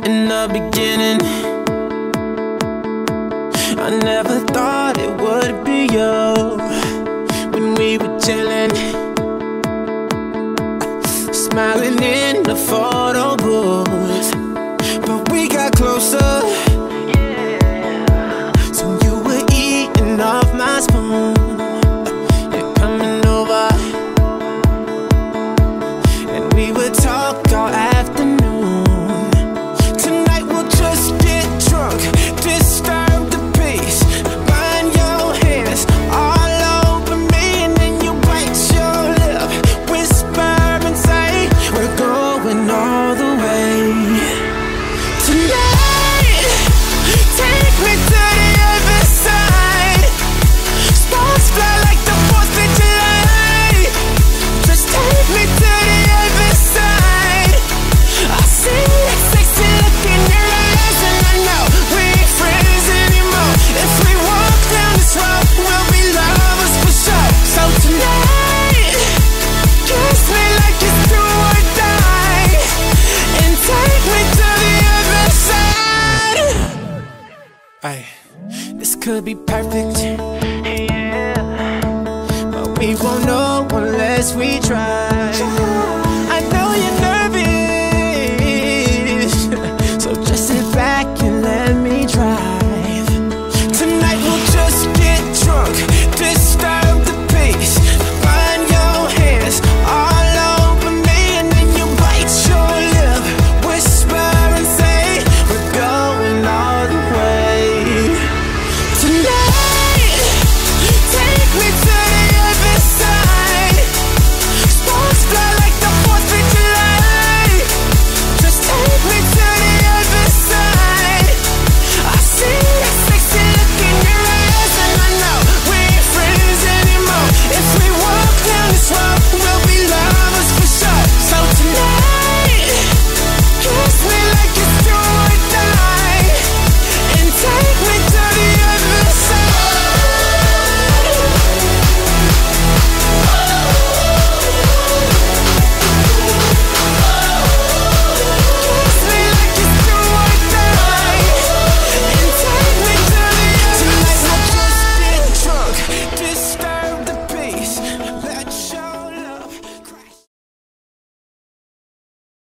in the beginning. I never thought it would be you when we were chilling, smiling in the photo booth. But we got closer, so you were eating off my spoon. You're coming over, and we would talk all afternoon. Tonight we'll just get drunk, disturb the peace, burn your hands all over me, and then you bite your lip, whisper and say we're going all the way. Tonight, take me to the other side. Sparks fly like the 4th of July. Just take me to the other side. I see that sexy look in your eyes, and I know we ain't friends anymore. If we walk down this road, we'll be lovers for sure. So tonight, kiss me like it's do or die, and take me to the other side. Ay, this could be perfect, yeah, but we won't know unless we try.